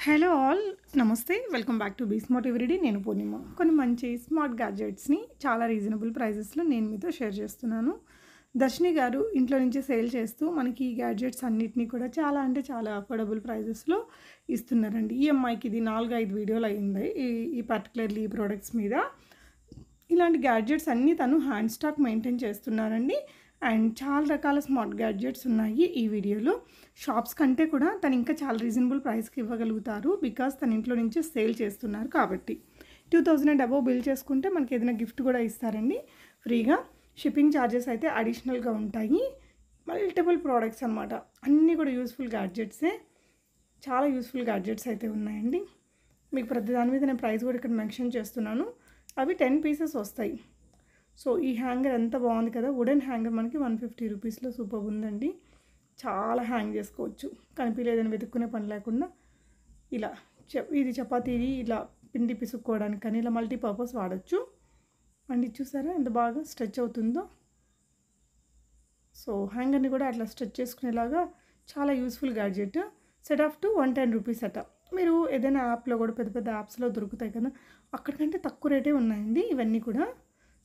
Hello all, నమస్తే. Welcome back to be smart everyday. నేను పూర్ణిమ. కొన్ని మంచి స్మార్ట్ గ్యాడ్జెట్స్ని చాలా రీజనబుల్ ప్రైజెస్లో నేను మీతో షేర్ చేస్తున్నాను. దర్శిని గారు ఇంట్లో నుంచి సేల్ చేస్తూ మనకి ఈ గ్యాడ్జెట్స్ అన్నిటినీ కూడా చాలా అంటే చాలా అఫోర్డబుల్ ప్రైజెస్లో ఇస్తున్నారండి. ఈఎంఐకి ఇది 4-5 వీడియోలు అయింది ఈ పర్టికులర్లీ ఈ ప్రోడక్ట్స్ మీద. ఇలాంటి గ్యాడ్జెట్స్ అన్నీ తను హ్యాండ్ స్టాక్ మెయింటైన్ చేస్తున్నారండి. అండ్ చాలా రకాల స్మార్ట్ గ్యాడ్జెట్స్ ఉన్నాయి ఈ వీడియోలో. షాప్స్ కంటే కూడా తను ఇంకా చాలా రీజనబుల్ ప్రైస్కి ఇవ్వగలుగుతారు, బికాస్ తన ఇంట్లో నుంచి సేల్ చేస్తున్నారు కాబట్టి. 2000 అండ్ అబోవ్ బిల్ చేసుకుంటే మనకి ఏదైనా గిఫ్ట్ కూడా ఇస్తారండి ఫ్రీగా. షిప్పింగ్ ఛార్జెస్ అయితే అడిషనల్గా ఉంటాయి. మల్టిపుల్ ప్రోడక్ట్స్ అనమాట, అన్నీ కూడా యూస్ఫుల్ గ్యాడ్జెట్సే. చాలా యూస్ఫుల్ గ్యాడ్జెట్స్ అయితే ఉన్నాయండి. మీకు ప్రతి దాని మీద నేను ప్రైస్ కూడా ఇక్కడ మెన్షన్ చేస్తున్నాను. అవి 10 పీసెస్ వస్తాయి. సో ఈ హ్యాంగర్ ఎంత బాగుంది కదా. వుడెన్ హ్యాంగర్ మనకి 150 రూపీస్లో సూపర్ ఉందండి. చాలా హ్యాంగ్ చేసుకోవచ్చు, కనిపించలేదని వెతుక్కునే పని లేకుండా. ఇలా ఇది చపాతీది ఇలా పిండి పిసుక్కోవడానికి కానీ ఇలా మల్టీపర్పస్ వాడచ్చు. అండ్ ఇది చూసారా ఎంత బాగా స్ట్రెచ్ అవుతుందో. సో హ్యాంగర్ని కూడా అట్లా స్ట్రెచ్ చేసుకునేలాగా చాలా useful gadget. Set off to 110 rupees అట. మీరు ఏదైనా యాప్లో కూడా పెద్ద పెద్ద యాప్స్లో దొరుకుతాయి కదా, అక్కడికంటే తక్కువ రేటే ఉన్నాయండి ఇవన్నీ కూడా.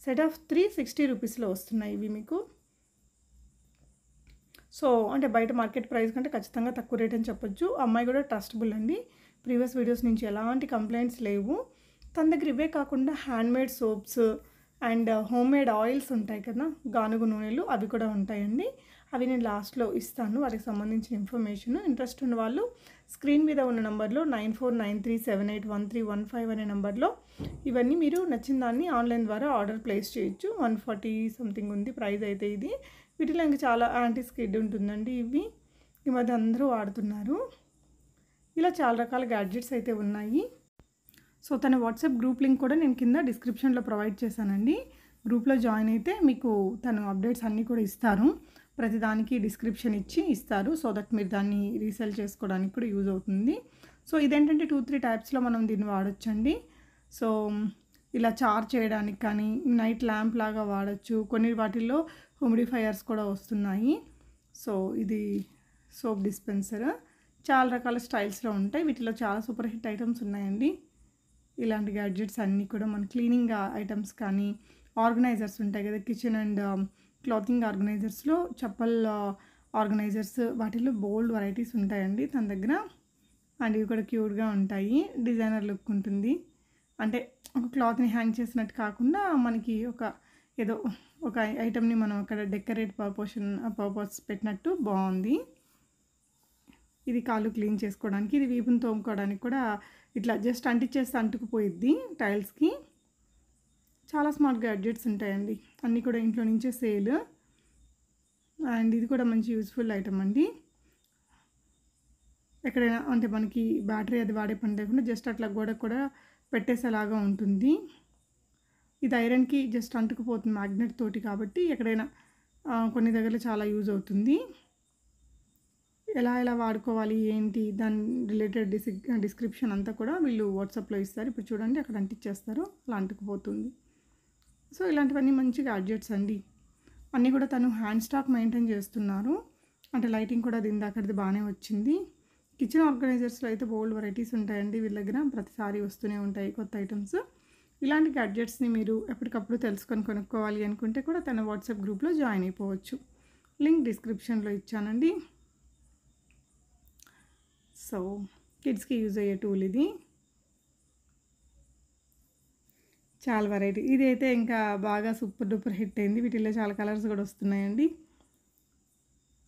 సెట్ ఆఫ్ 360 రూపీస్లో వస్తున్నాయి ఇవి మీకు. సో అంటే బయట మార్కెట్ ప్రైస్ కంటే ఖచ్చితంగా తక్కువ రేట్ అని చెప్పొచ్చు. అమ్మాయి కూడా ట్రస్టబుల్ అండి. ప్రీవియస్ వీడియోస్ నుంచి ఎలాంటి కంప్లైంట్స్ లేవు. తన దగ్గర ఇవే కాకుండా handmade soaps and homemade oils ఉంటాయి కదా, గానుగు నూనెలు, అవి కూడా ఉంటాయండి. అవి నేను లాస్ట్లో ఇస్తాను, వాటికి సంబంధించిన ఇన్ఫర్మేషన్. ఇంట్రెస్ట్ ఉన్న వాళ్ళు స్క్రీన్ మీద ఉన్న నెంబర్లో 9493781315 అనే నెంబర్లో ఇవన్నీ మీరు నచ్చిన దాన్ని ఆన్లైన్ ద్వారా ఆర్డర్ ప్లేస్ చేయొచ్చు. 140 సంథింగ్ ఉంది ప్రైస్ అయితే ఇది. వీటిలో ఇంకా చాలా యాంటీ స్కిడ్ ఉంటుందండి. ఇవి ఈ మధ్య అందరూ వాడుతున్నారు. ఇలా చాలా రకాల గ్యాడ్జెట్స్ అయితే ఉన్నాయి. సో తన వాట్సాప్ గ్రూప్ లింక్ కూడా నేను కింద డిస్క్రిప్షన్లో ప్రొవైడ్ చేశానండి. గ్రూప్లో జాయిన్ అయితే మీకు తను అప్డేట్స్ అన్నీ కూడా ఇస్తారు. ప్రతిదానికి డిస్క్రిప్షన్ ఇస్తారు. సో దట్ మీరు దాన్ని రీసేల్ చేసుకోవడానికి కూడా యూజ్ అవుతుంది. సో ఇదేంటంటే 2-3 టైప్స్లో మనం దీన్ని వాడచ్చండి. సో ఇలా చార్జ్ చేయడానికి కానీ నైట్ ల్యాంప్ లాగా వాడచ్చు. కొన్ని వాటిల్లో హ్యూమిడిఫైయర్స్ కూడా వస్తున్నాయి. సో ఇది సోప్ డిస్పెన్సర్. చాలా రకాల స్టైల్స్లో ఉంటాయి. వీటిలో చాలా సూపర్ హిట్ ఐటమ్స్ ఉన్నాయండి. ఇలాంటి గ్యాడ్జెట్స్ అన్నీ కూడా మన క్లీనింగ్ ఐటమ్స్ కానీ, ఆర్గనైజర్స్ ఉంటాయి కదా, కిచెన్ అండ్ క్లాతింగ్ ఆర్గనైజర్స్లో, చెప్పల్ ఆర్గనైజర్స్, వాటిలో బోల్డ్ వెరైటీస్ ఉంటాయండి తన దగ్గర. అండ్ ఇవి కూడా క్యూట్గా ఉంటాయి. డిజైనర్ లుక్ ఉంటుంది. అంటే ఒక క్లాత్ని హ్యాంగ్ చేసినట్టు కాకుండా మనకి ఏదో ఒక ఐటమ్ని మనం అక్కడ డెకరేట్ పర్పస్ పెట్టినట్టు బాగుంది. ఇది కాళ్ళు క్లీన్ చేసుకోవడానికి, ఇది వీపుని తోముకోవడానికి కూడా ఇట్లా జస్ట్ అంటించేస్తే అంటుకుపోయిద్ది టైల్స్కి. చాలా స్మార్ట్ గ్యాడ్జెట్స్ ఉంటాయండి, అన్నీ కూడా ఇంట్లో నుంచే సేల్. అండ్ ఇది కూడా మంచి యూస్ఫుల్ ఐటమ్ అండి. ఎక్కడైనా అంటే మనకి బ్యాటరీ అది వాడే పని లేకుండా జస్ట్ అట్లా గోడకు కూడా పెట్టేసేలాగా ఉంటుంది. ఇది ఐరన్కి జస్ట్ అంటుకుపోతుంది మ్యాగ్నెట్ తోటి, కాబట్టి ఎక్కడైనా కొన్ని దగ్గర చాలా యూజ్ అవుతుంది. ఎలా వాడుకోవాలి ఏంటి దాని రిలేటెడ్ డిస్క్రిప్షన్ అంతా కూడా వీళ్ళు వాట్సాప్లో ఇస్తారు. ఇప్పుడు చూడండి అక్కడ అంటించేస్తారు, అలా అంటుకుపోతుంది. సో ఇలాంటివన్నీ మంచి గ్యాడ్జెట్స్ అండి. అన్నీ కూడా తను హ్యాండ్ స్టాక్ మెయింటైన్ చేస్తున్నారు. అంటే లైటింగ్ కూడా దీని దాకడిది బాగానే వచ్చింది. కిచెన్ ఆర్గనైజర్స్లో అయితే బోల్డ్ వెరైటీస్ ఉంటాయండి వీళ్ళ దగ్గర. ప్రతిసారి వస్తూనే ఉంటాయి కొత్త ఐటమ్స్. ఇలాంటి గ్యాడ్జెట్స్ని మీరు ఎప్పటికప్పుడు తెలుసుకొని కొనుక్కోవాలి అనుకుంటే కూడా తన వాట్సాప్ గ్రూప్లో జాయిన్ అయిపోవచ్చు. లింక్ డిస్క్రిప్షన్లో ఇచ్చానండి. సో కిడ్స్కి యూజ్ అయ్యే టూల్ ఇది. చాలా వెరైటీ. ఇది అయితే ఇంకా బాగా సూపర్ డూపర్ హిట్ అయింది. వీటిల్లో చాలా కలర్స్ కూడా వస్తున్నాయండి.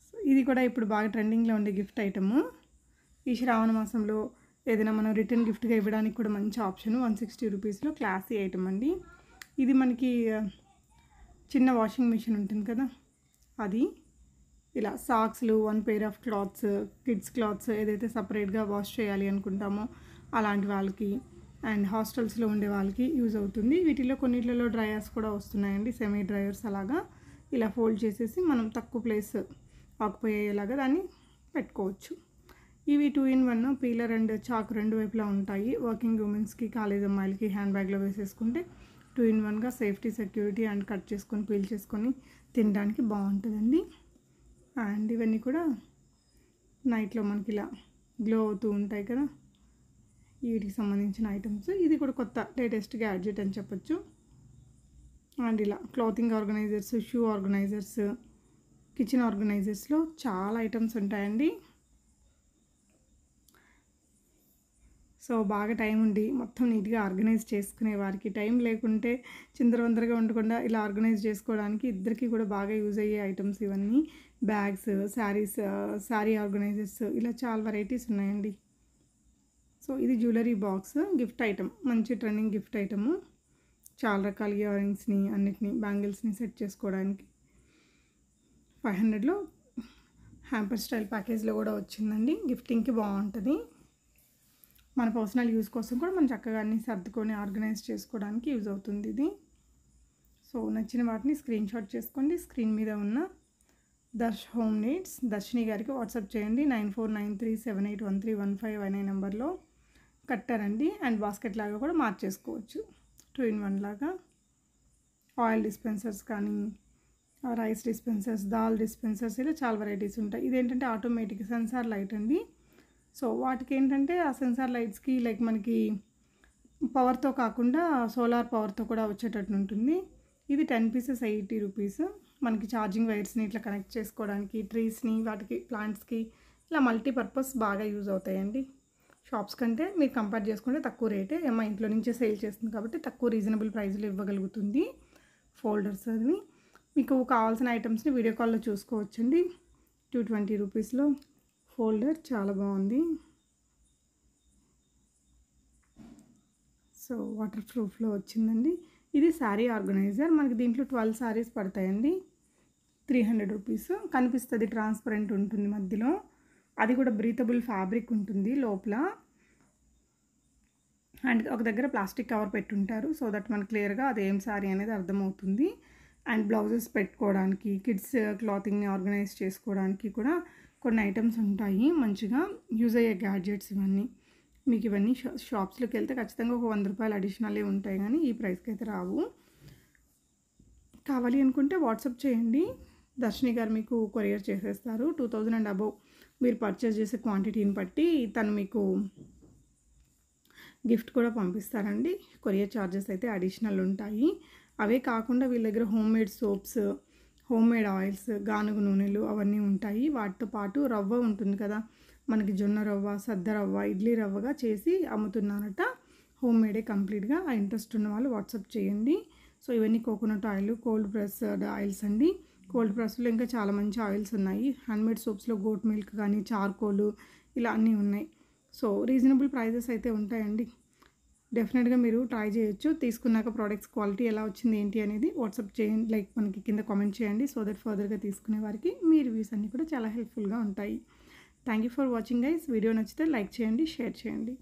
సో ఇది కూడా ఇప్పుడు బాగా ట్రెండింగ్లో ఉండే గిఫ్ట్ ఐటము. ఈ శ్రావణ మాసంలో ఏదైనా మనం రిటర్న్ గిఫ్ట్గా ఇవ్వడానికి కూడా మంచి ఆప్షన్. 160 రూపీస్లో క్లాసీ ఐటమ్ అండి. ఇది మనకి చిన్న వాషింగ్ మిషన్ ఉంటుంది కదా, అది ఇలా సాక్స్లు, 1 pair of clothes, kids clothes ఏదైతే సపరేట్గా వాష్ చేయాలి అనుకుంటామో అలాంటి వాళ్ళకి, అండ్ హాస్టల్స్లో ఉండే వాళ్ళకి యూజ్ అవుతుంది. వీటిలో కొన్నిట్లలో డ్రయర్స్ కూడా వస్తున్నాయండి, సెమీ డ్రయర్స్. అలాగా ఇలా ఫోల్డ్ చేసేసి మనం తక్కువ ప్లేస్ ఆక్యుపై అయ్యేలాగా దాన్ని పెట్టుకోవచ్చు. ఇవి 2-in-1 పీలర్ అండ్ చాక్ రెండు వైపులా ఉంటాయి. వర్కింగ్ ఉమెన్స్కి, కాలేజ్ అమ్మాయిలకి హ్యాండ్ బ్యాగ్లో వేసేసుకుంటే 2-in-1గా సేఫ్టీ, సెక్యూరిటీ అండ్ కట్ చేసుకొని పీల్ చేసుకొని తినడానికి బాగుంటుందండి. అండ్ ఇవన్నీ కూడా నైట్లో మనకి ఇలా గ్లో అవుతూ ఉంటాయి కదా, వీటికి సంబంధించిన ఐటమ్స్. ఇది కూడా కొత్త లేటెస్ట్ గ్యాడ్జెట్ అని చెప్పొచ్చు. అండ్ ఇలా clothing organizers, shoe organizers, kitchen ఆర్గనైజర్స్లో చాలా ఐటమ్స్ ఉంటాయండి. సో బాగా టైం ఉండి మొత్తం నీట్గా ఆర్గనైజ్ చేసుకునే వారికి, టైం లేకుంటే చిందరవందరగా ఉండకుండా ఇలా ఆర్గనైజ్ చేసుకోవడానికి ఇద్దరికి కూడా బాగా యూజ్ అయ్యే ఐటమ్స్ ఇవన్నీ. బ్యాగ్స్, శారీ ఆర్గనైజర్స్, ఇలా చాలా వెరైటీస్ ఉన్నాయండి. సో ఇది జ్యువెలరీ బాక్స్, గిఫ్ట్ ఐటమ్, మంచి ట్రెండింగ్ గిఫ్ట్ ఐటము. చాలా రకాల ఇయర్ రింగ్స్ని, అన్నిటినీ, బ్యాంగిల్స్ని సెట్ చేసుకోవడానికి 500లో హ్యాంపర్ స్టైల్ ప్యాకేజ్లో కూడా వచ్చిందండి. గిఫ్టింగ్కి బాగుంటుంది. మన పర్సనల్ యూజ్ కోసం కూడా మనం చక్కగా అన్నీ సర్దుకొని ఆర్గనైజ్ చేసుకోవడానికి యూజ్ అవుతుంది ఇది. సో నచ్చిన వాటిని స్క్రీన్ షాట్ చేసుకోండి. స్క్రీన్ మీద ఉన్న హోమ్ నీడ్స్ దర్శిని గారికి వాట్సాప్ చేయండి. 9493781315 అనే నెంబర్లో కట్టారండి. అండ్ బాస్కెట్ లాగా కూడా మార్చేసుకోవచ్చు, 2-in-1 లాగా. ఆయిల్ డిస్పెన్సర్స్ కానీ, రైస్ డిస్పెన్సర్స్, దాల్ డిస్పెన్సర్స్, ఇలా చాలా వెరైటీస్ ఉంటాయి. ఇదేంటంటే ఆటోమేటిక్ సెన్సార్ లైట్ అండి. సో వాటికి ఏంటంటే ఆ సెన్సార్ లైట్స్కి లైక్ మనకి పవర్తో కాకుండా సోలార్ పవర్తో కూడా వచ్చేటట్టు ఉంటుంది. ఇది 10 పీసెస్ 80 రూపీస్. మనకి ఛార్జింగ్ వైర్స్ని ఇట్లా కనెక్ట్ చేసుకోవడానికి, ట్రీస్ని, వాటికి ప్లాంట్స్కి ఇలా మల్టీపర్పస్ బాగా యూజ్ అవుతాయండి. షాప్స్ కంటే మీరు కంపేర్ చేసుకుంటే తక్కువ రేటే, మా ఇంట్లో నుంచే సేల్ చేస్తుంది కాబట్టి తక్కువ రీజనబుల్ ప్రైస్లో ఇవ్వగలుగుతుంది. ఫోల్డర్స్ అవి మీకు కావాల్సిన ఐటమ్స్ని వీడియో కాల్లో చూసుకోవచ్చండి. 220 రూపీస్లో ఫోల్డర్ చాలా బాగుంది. సో వాటర్ ప్రూఫ్లో వచ్చిందండి. ఇది శారీ ఆర్గనైజర్. మనకి దీంట్లో 12 శారీస్ పడతాయండి. 300 రూపీస్. కనిపిస్తుంది, ట్రాన్స్పరెంట్ ఉంటుంది మధ్యలో. అది కూడా బ్రీతబుల్ ఫ్యాబ్రిక్ ఉంటుంది లోపల. అండ్ ఒక దగ్గర ప్లాస్టిక్ కవర్ పెట్టుంటారు, సో దట్ మనకు క్లియర్గా అది ఏం శారీ అనేది అర్థమవుతుంది. అండ్ బ్లౌజెస్ పెట్టుకోవడానికి, కిడ్స్ క్లాతింగ్ని ఆర్గనైజ్ చేసుకోవడానికి కూడా కొన్ని ఐటమ్స్ ఉంటాయి. మంచిగా యూజ్ అయ్యే గ్యాడ్జెట్స్ ఇవన్నీ. మీకు ఇవన్నీ షాప్స్లోకి వెళ్తే ఖచ్చితంగా ఒక 100 రూపాయలు అడిషనలే ఉంటాయి, కానీ ఈ ప్రైస్కి అయితే రావు. కావాలి అనుకుంటే వాట్సాప్ చేయండి, దర్శిని గారు మీకు కొరియర్ చేసేస్తారు. 2000 అండ్ అబవ్ మీరు పర్చేస్ చేసే క్వాంటిటీని బట్టి తను మీకు గిఫ్ట్ కూడా పంపిస్తారండి. కొరియర్ ఛార్జెస్ అయితే అడిషనల్ ఉంటాయి. అవే కాకుండా వీళ్ళ దగ్గర home made soaps, home made oils, గానుగ నూనెలు అవన్నీ ఉంటాయి. వాటితో పాటు రవ్వ ఉంటుంది కదా, మనకి జొన్న రవ్వ, సద్ద రవ్వ, ఇడ్లీ రవ్వగా చేసి అమ్ముతున్నారట. హోమ్ మేడే కంప్లీట్గా. ఆ ఇంట్రెస్ట్ ఉన్న వాళ్ళు వాట్సాప్ చేయండి. సో ఇవన్నీ coconut oil, cold pressed oils అండి. కోల్డ్ ప్రెస్లో ఇంకా చాలా మంచి ఆయిల్స్ ఉన్నాయి. హ్యాండ్మేడ్ సోప్స్లో గోట్ మిల్క్ కానీ, చార్కోలు, ఇలా అన్నీ ఉన్నాయి. సో రీజనబుల్ ప్రైజెస్ అయితే ఉంటాయండి. డెఫినెట్గా మీరు ట్రై చేయొచ్చు. తీసుకున్నాక ప్రోడక్ట్స్ క్వాలిటీ ఎలా వచ్చింది ఏంటి అనేది వాట్సాప్ చేయండి, లైక్ మనకి కింద కామెంట్ చేయండి. సో దట్ ఫర్దర్గా తీసుకునే వారికి మీ రివ్యూస్ అన్నీ కూడా చాలా హెల్ప్ఫుల్గా ఉంటాయి. Thank you for watching guys. Video నచ్చితే లైక్ చేయండి, షేర్ చేయండి.